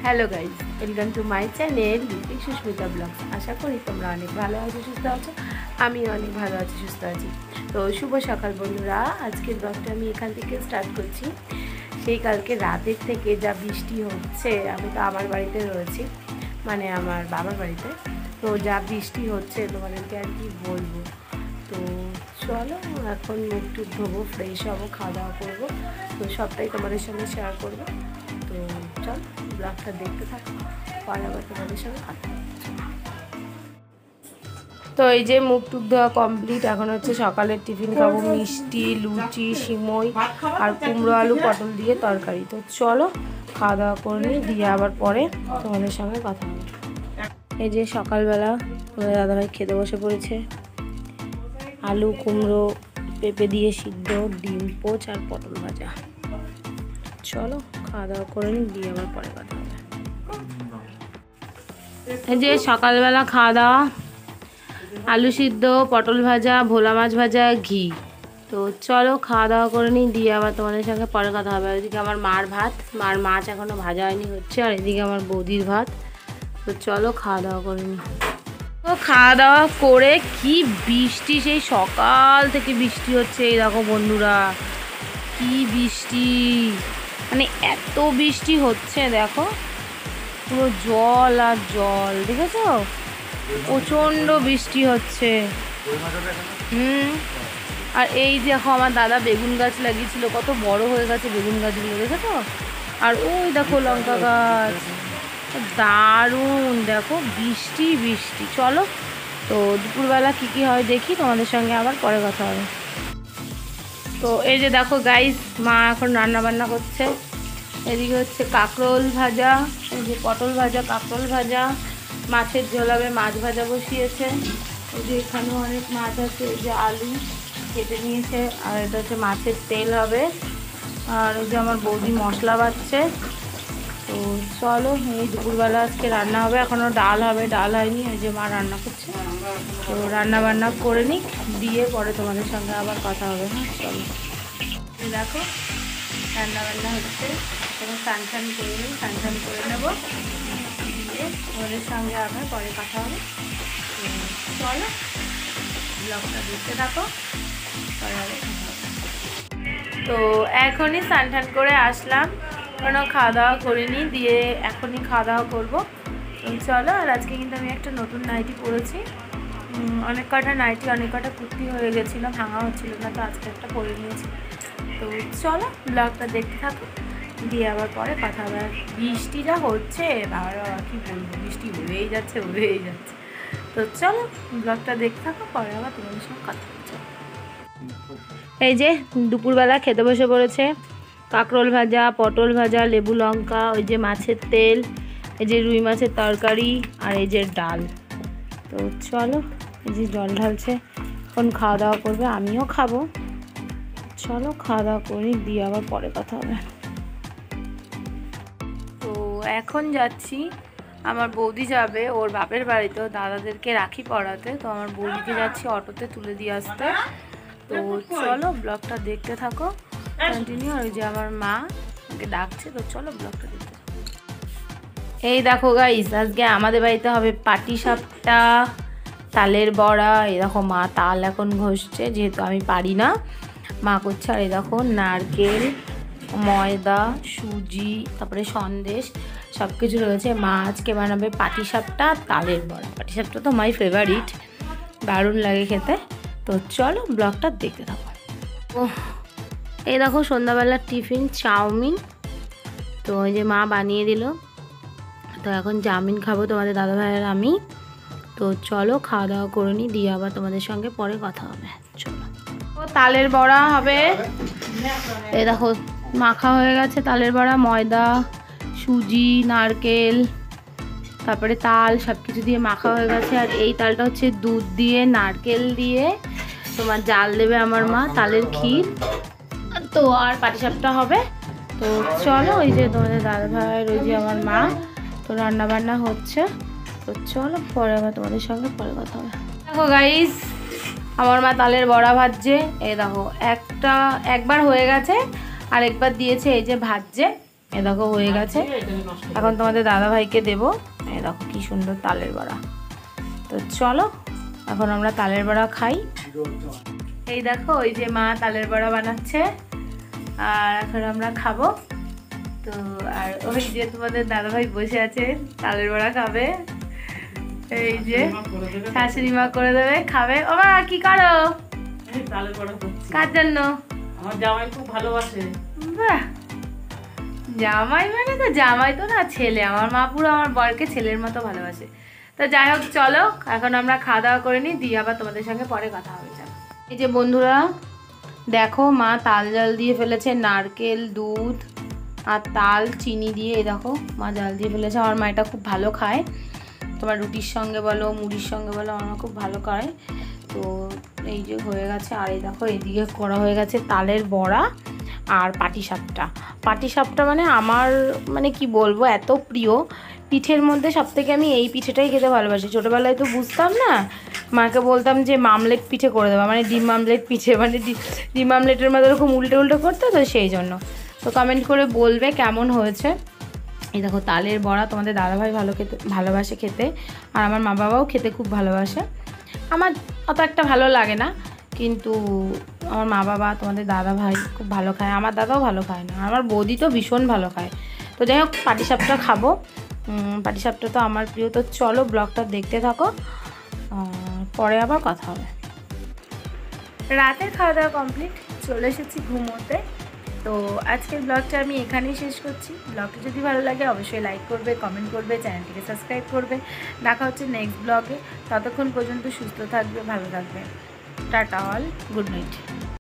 Hello guys, welcome to my channel Lipik Susmita blogs. আশা করি তোমরা অনেক ভালো আছো, সুস্থ আছো। আমি অনেক ভালো আছি, সুস্থ আছি। তো শুভ সকাল বন্ধুরা, আজকের ব্লগটা আমি এখান থেকে স্টার্ট করছি। সেই কালকে রাতের থেকে যা বৃষ্টি হচ্ছে, আমি তো আমার বাড়িতে রয়েছি, মানে আমার বাবার বাড়িতে। তো যা বৃষ্টি হচ্ছে তোমাদেরকে আর কি বলবো। তো চলো এখন মুখ টুক ধোবো, ফ্রেশ হবো, খাওয়া দাওয়া করবো। তো সবটাই তোমাদের সঙ্গে শেয়ার করবো। তো চল ব্লগটা দেখতে থাকো, পরে আবার তোমাদের সঙ্গে কথা হচ্ছে। তো এই যে মুখ টুক ধোয়া কমপ্লিট। এখন হচ্ছে সকালের টিফিন খাবো, মিষ্টি, লুচি, সিমই আর কুমড়ো আলু পটল দিয়ে তরকারি। তো চলো খাওয়া দাওয়া করে নিই, দিয়ে আবার পরে তোমাদের সঙ্গে কথা হবে। এই যে সকালবেলা তোমাদের দাদাভাই খেতে বসে পড়েছে। আলু, কুমড়ো, পেঁপে দিয়ে সিদ্ধ, ডিম পোচ আর পটল ভাজা। চলো খাওয়া দাওয়া করে নিই, দিয়ে আবার পরে কথা হবে। এই যে সকালবেলা খাওয়া দাওয়া, আলু সিদ্ধ, পটল ভাজা, ভোলা মাছ ভাজা, ঘি। তো চলো খাওয়া দাওয়া করে নিই, দিয়ে আবার তোমাদের সঙ্গে পরে কথা হবে। ওইদিকে আমার মার ভাত, মার মাছ এখনও ভাজা হয়নি হচ্ছে, আর এদিকে আমার বৌদির ভাত। তো চলো খাওয়া দাওয়া করে নিই। তো খাওয়া দাওয়া করে কি বৃষ্টি, সেই সকাল থেকে বৃষ্টি হচ্ছে। এই দেখো বন্ধুরা, কি বৃষ্টি, মানে এত বৃষ্টি হচ্ছে, দেখো পুরো জল আর জল, দেখেছো? প্রচণ্ড বৃষ্টি হচ্ছে। আর এই দেখো আমার দাদা বেগুন গাছ লাগিয়েছিল, কত বড় হয়ে গেছে বেগুন গাছগুলো, দেখেছো? আর ওই দেখো লঙ্কা গাছ, দারুণ। দেখো বৃষ্টি বৃষ্টি। চলো তো দুপুরবেলা কী কী হয় দেখি, তোমাদের সঙ্গে আবার পরে কথা হবে। তো এই যে দেখো গাইস, মা এখন রান্না বান্না করছে। এদিকে হচ্ছে কাঁকরোল ভাজা, এই যে পটল ভাজা, কাঁকরোল ভাজা, মাছের ঝোল হবে, মাছ ভাজা বসিয়েছে। এই যে এখানেও অনেক মাছ আছে, এই যে আলু কেটে নিয়েছে, আর এটা হচ্ছে মাছের তেল হবে। আর এই যে আমার বৌদি মশলা বাটছে। তো চলো এই দুপুরবেলা আজকে রান্না হবে, এখনও ডাল হবে, ডাল হয়নি, এই যে মা রান্না করছে। তো রান্না বান্না করে নিক, দিয়ে পরে তোমাদের সঙ্গে আবার কথা হবে। হ্যাঁ চলো, দেখো রান্না বান্না হচ্ছে, এখন স্নান করে নিই, স্নান করে নেবো, দিয়ে তোমাদের সঙ্গে আবার পরে কথা হবে। চলো ব্লগটা দেখতে থাকো, পরে আবার কথা হবে। তো এখনই স্নান করে আসলাম, কোনো খাওয়া দাওয়া করিনি, দিয়ে এখনই খাওয়া দাওয়া করবো। চলো, আর আজকে কিন্তু আমি একটা নতুন নাইটি পরেছি। অনেক কটা নাইটি, অনেক কটা কুর্তি হয়ে গেছিলো, ভাঙা হচ্ছিলো না, তো আজকে একটা পরে নিয়েছি। তো চলো ব্লগটা দেখতে থাকো, দিয়ে আবার পরে কথা হবে। আর বৃষ্টি যা হচ্ছে, বাবা বাবা কী বলবো, বৃষ্টি হয়েই যাচ্ছে হয়েই যাচ্ছে। তো চলো ব্লগটা দেখতে থাকো, পরে আবার তোমাদের সঙ্গে কথা হচ্ছে। এই যে দুপুরবেলা খেতে বসে পড়েছে, কাঁকরোল ভাজা, পটল ভাজা, লেবু লঙ্কা, ওই যে মাছের তেল, এই যে রুই মাছের তরকারি, আর এই যে ডাল। তো চলো, এই যে জল ঢালছে, এখন খাওয়া দাওয়া করবে, আমিও খাবো। চলো খাওয়া দাওয়া করি, দিয়ে আবার পরে কথা হবে। তো এখন যাচ্ছি, আমার বৌদি যাবে ওর বাপের বাড়িতে, দাদাদেরকে রাখি পড়াতে। তো আমার বৌদিকে যাচ্ছি অটোতে তুলে দিয়ে আসতে। তো চলো ব্লগটা দেখতে থাকো কন্টিনিউ। আর ওই যে আমার মা আমাকে ডাকছে, তো চলো ব্লগটা দেখতে থাকো। এই দেখো গাইস, আজকে আমাদের বাড়িতে হবে পাটিসাপটা, তালের বড়া। এই দেখো মা তাল এখন ঘষছে, যেহেতু আমি পারি না, মা করছে। আর এই দেখো নারকেল, ময়দা, সুজি, তারপরে সন্দেশ, সব কিছু রয়েছে। মা আজকে বানাবে পাটিসাপটা, তালের বড়া। পাটিসাপটা তো মাই ফেভারিট, দারুণ লাগে খেতে। তো চলো ব্লগটা দেখতে থাকো। ও এই দেখো সন্ধ্যাবেলার টিফিন চাউমিন, তো ওই যে মা বানিয়ে দিল। তো এখন চাউমিন খাবো তোমাদের দাদাভাই আর আমি। তো চলো খাওয়া দাওয়া করে নিই, দিয়ে আবার তোমাদের সঙ্গে পরে কথা হবে। চলো, তালের বড়া হবে। এই দেখো মাখা হয়ে গেছে তালের বড়া, ময়দা, সুজি, নারকেল, তারপরে তাল, সব কিছু দিয়ে মাখা হয়ে গেছে। আর এই তালটা হচ্ছে দুধ দিয়ে, নারকেল দিয়ে তোমার জাল দেবে আমার মা, তালের ক্ষীর। তো আর পাটিসাপটা হবে। তো চলো, ওই যে তোমাদের দাদাভাইয়ের, ওই যে আমার মা, তো রান্না বান্না হচ্ছে। তো চলো পরে আবার তোমাদের সঙ্গে পরে কথা হবে। দেখো গাইস, আমার মা তালের বড়া ভাজছে। এই দেখো একবার হয়ে গেছে, আর একবার দিয়েছে, এই যে ভাজছে। এ দেখো হয়ে গেছে। এখন তোমাদের দাদাভাইকে দেবো। এ দেখো কি সুন্দর তালের বড়া। তো চলো এখন আমরা তালের বড়া খাই। এই দেখো ওই যে মা তালের বড়া বানাচ্ছে, আর এখন আমরা খাবো। তো আর ওই যে তোমাদের দাদাভাই বসে আছে তালের বড়া খাবে। এই যে শাশুড়ি মা করে দেবে, খাবে। ও মা কি করো? তালের বড়া করছি। কার জন্য? আমার জামাই খুব ভালোবাসে। বাহ, জামাই মানে তো জামাই তো না, ছেলে। আমার মা পুরো আমার বরকে ছেলের মতো ভালোবাসে। তো যাই হোক চলো এখন আমরা খাওয়া দাওয়া করে নিই, দিয়ে আবার তোমাদের সঙ্গে পরে কথা হবে। চলো। এই যে বন্ধুরা দেখো মা তাল জাল দিয়ে ফেলেছে, নারকেল দুধ আর তাল চিনি দিয়ে। এই দেখো মা জাল দিয়ে ফেলেছে। আমার মা এটা খুব ভালো খায়, তোমার রুটির সঙ্গে বলো মুড়ির সঙ্গে বলো, আমার মা খুব ভালো খায়। তো এই যে হয়ে গেছে। আর এই দেখো এইদিকে করা হয়ে গেছে তালের বড়া আর পাটিসাপটা। পাটিসাপটা মানে আমার মানে কি বলবো, এত প্রিয় পিঠের মধ্যে। সবথেকে আমি এই পিঠেটাই খেতে ভালোবাসি। ছোটোবেলায় তো বুঝতাম না, মাকে বলতাম যে মামলেট পিঠে করে দেবো, মানে ডিম মামলেট পিঠে, মানে ডিম মামলেটের মধ্যে এরকম উল্টে উল্টে করতে, তো সেই জন্য। তো কমেন্ট করে বলবে কেমন হয়েছে। এই দেখো তালের বড়া তোমাদের দাদাভাই ভালোবাসে খেতে, আর আমার মা বাবাও খেতে খুব ভালোবাসে। আমার অত একটা ভালো লাগে না, কিন্তু আমার মা বাবা তোমাদের দাদাভাই খুব ভালো খায়। আমার দাদাও ভালো খায় না, আমার বৌদি তো ভীষণ ভালো খায়। তো যাই হোক পাটিসাপটা খাবো, পাটিসাপটা তো আমার প্রিয়। তো চলো ব্লগটা দেখতে থাকো, পরে আবার কথা হবে। রাতের খাওয়া দাওয়া কমপ্লিট, চলে এসেছি ঘুমোতে। তো আজকের ব্লগটা আমি এখানেই শেষ করছি। ব্লগটা যদি ভালো লাগে অবশ্যই লাইক করবে, কমেন্ট করবে, চ্যানেলটিকে সাবস্ক্রাইব করবে। দেখা হচ্ছে নেক্সট ব্লগে। ততক্ষণ পর্যন্ত সুস্থ থাকবে, ভালো থাকবে। Tata all, good night.